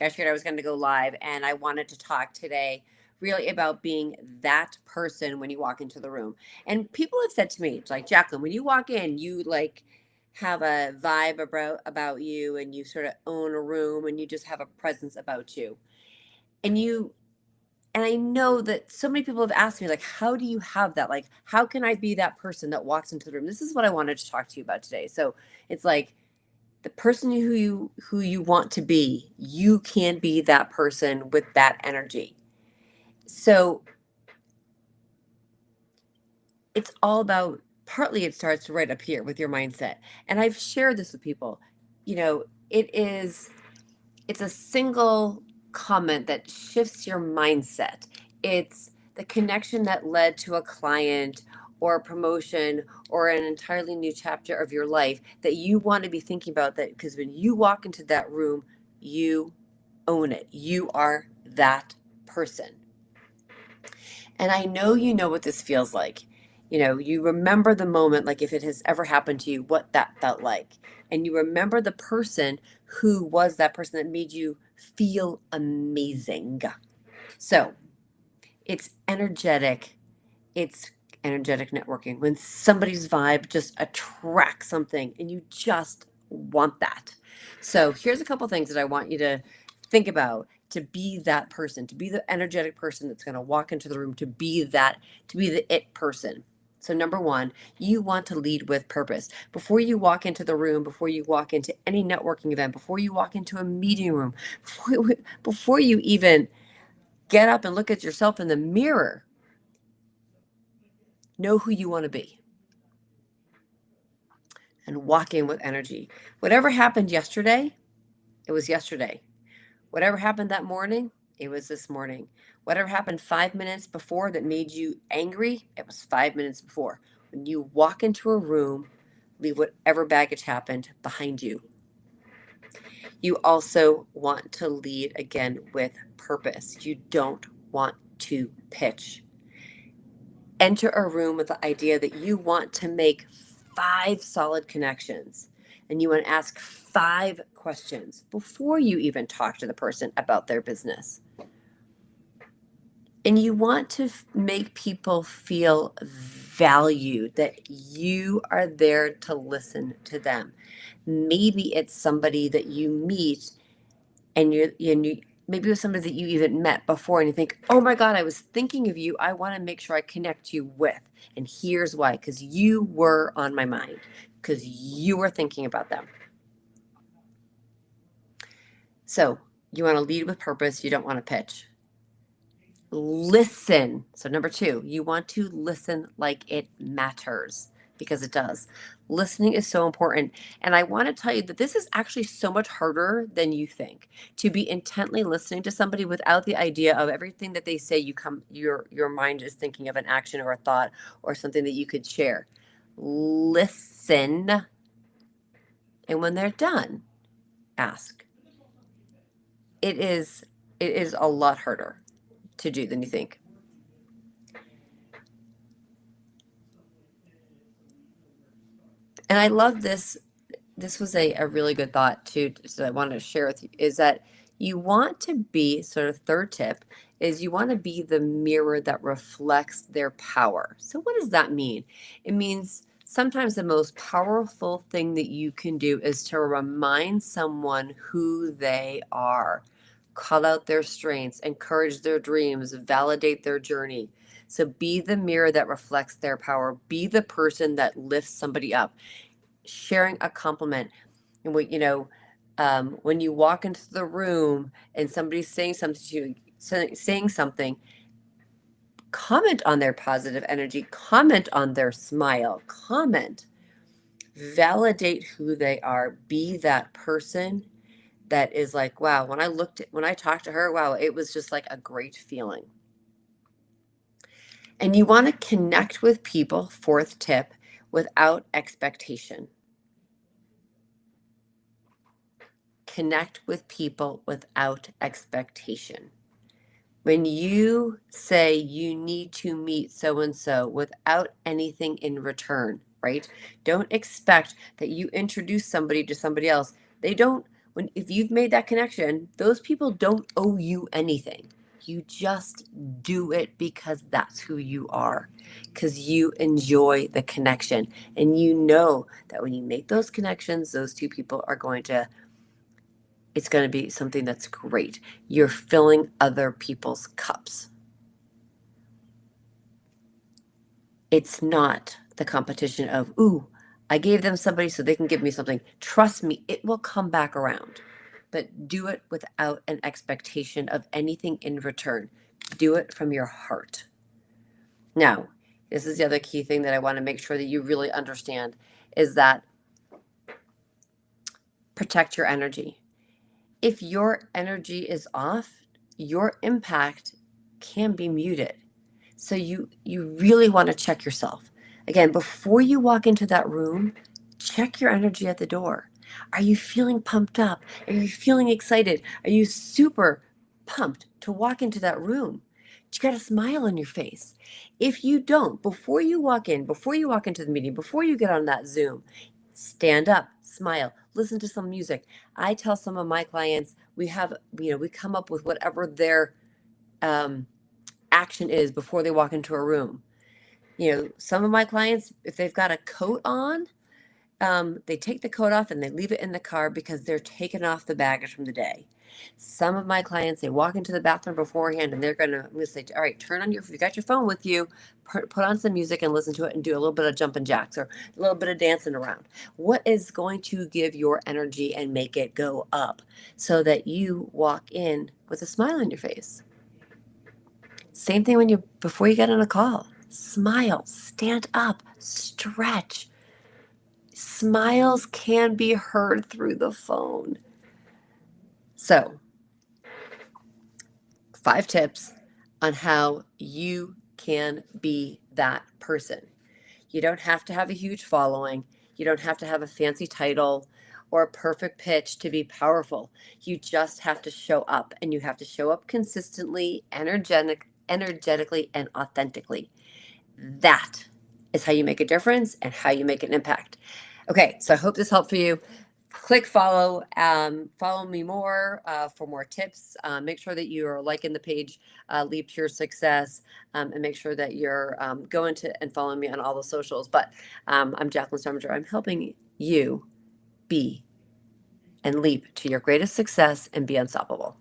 I shared I was going to go live, and I wanted to talk today really about being that person when you walk into the room. And people have said to me, it's like, Jacqueline, when you walk in, you like have a vibe about you, and you sort of own a room, and you just have a presence about you. And you and I know that so many people have asked me, like, how do you have that? Like, how can I be that person that walks into the room? This is what I wanted to talk to you about today. So it's like, the person who you want to be, you can be that person with that energy. So it's all about, partly it starts right up here with your mindset. And I've shared this with people. You know, it's a single comment that shifts your mindset. It's the connection that led to a client or a promotion or an entirely new chapter of your life that you want to be thinking about, that because when you walk into that room, you own it. You are that person. And I know you know what this feels like. You know, you remember the moment, like if it has ever happened to you, what that felt like. And you remember the person who was that person that made you feel amazing. So it's energetic. It's energetic networking. When somebody's vibe just attracts something and you just want that. So here's a couple things that I want you to think about to be that person, to be the energetic person that's going to walk into the room, to be the it person. So number one, you want to lead with purpose. Before you walk into the room, before you walk into any networking event, before you walk into a meeting room, before you even get up and look at yourself in the mirror, know who you want to be and walk in with energy. Whatever happened yesterday, it was yesterday. Whatever happened that morning, it was this morning. Whatever happened 5 minutes before that made you angry, it was 5 minutes before. When you walk into a room, leave whatever baggage happened behind you. You also want to lead again with purpose. You don't want to pitch. Enter a room with the idea that you want to make 5 solid connections, and you want to ask 5 questions before you even talk to the person about their business. And you want to make people feel valued, that you are there to listen to them. Maybe it's somebody that you meet, and you maybe it was somebody that you even met before, and you think, oh my God, I was thinking of you. I want to make sure I connect you with. And here's why: because you were on my mind, because you were thinking about them. So you want to lead with purpose. You don't want to pitch. Listen. So number two, you want to listen like it matters, because it does. Listening is so important. And I want to tell you that this is actually so much harder than you think. To be intently listening to somebody without the idea of everything that they say, your mind is thinking of an action or a thought or something that you could share. Listen. And when they're done, ask. It is a lot harder to do than you think. And I love this. This was a really good thought too, so I wanted to share with you, is that you want to be, sort of third tip, is you want to be the mirror that reflects their power. So what does that mean? It means sometimes the most powerful thing that you can do is to remind someone who they are. Call out their strengths, encourage their dreams, validate their journey. So be the mirror that reflects their power. Be the person that lifts somebody up. Sharing a compliment. And when you walk into the room and somebody's saying something to you, saying something, comment on their positive energy, comment on their smile, comment, validate who they are. Be that person that is like, wow, when I talked to her, wow, it was just like a great feeling. And you want to connect with people, fourth tip, without expectation. Connect with people without expectation. When you say you need to meet so and so without anything in return, right? Don't expect that you introduce somebody to somebody else. They don't If you've made that connection, those people don't owe you anything. You just do it because that's who you are, because you enjoy the connection. And you know that when you make those connections, those two people are going to, it's going to be something that's great. You're filling other people's cups. It's not the competition of, ooh, I gave them somebody so they can give me something. Trust me, it will come back around. But do it without an expectation of anything in return. Do it from your heart. Now, this is the other key thing that I want to make sure that you really understand is that protect your energy. If your energy is off, your impact can be muted. So you really want to check yourself. Again, before you walk into that room, check your energy at the door. Are you feeling pumped up? Are you feeling excited? Are you super pumped to walk into that room? You got a smile on your face. If you don't, before you walk in, before you walk into the meeting, before you get on that Zoom, stand up, smile, listen to some music. I tell some of my clients, we come up with whatever their um, action is before they walk into a room. Some of my clients, if they've got a coat on, they take the coat off and they leave it in the car because they're taking off the baggage from the day. Some of my clients, they walk into the bathroom beforehand and I'm going to say, all right, if you got your phone with you, put on some music and listen to it and do a little bit of jumping jacks or a little bit of dancing around. What is going to give your energy and make it go up so that you walk in with a smile on your face? Same thing before you get on a call. Smile, stand up, stretch. Smiles can be heard through the phone. So, 5 tips on how you can be that person. You don't have to have a huge following. You don't have to have a fancy title or a perfect pitch to be powerful. You just have to show up, and you have to show up consistently, energetically, and authentically. That is how you make a difference and how you make an impact. Okay, so I hope this helped for you. Click follow. Follow me more for more tips. Make sure that you are liking the page, Leap to Your Success, and make sure that you're going to and following me on all the socials. But I'm Jacqueline Summer. I'm helping you be and leap to your greatest success and be unstoppable.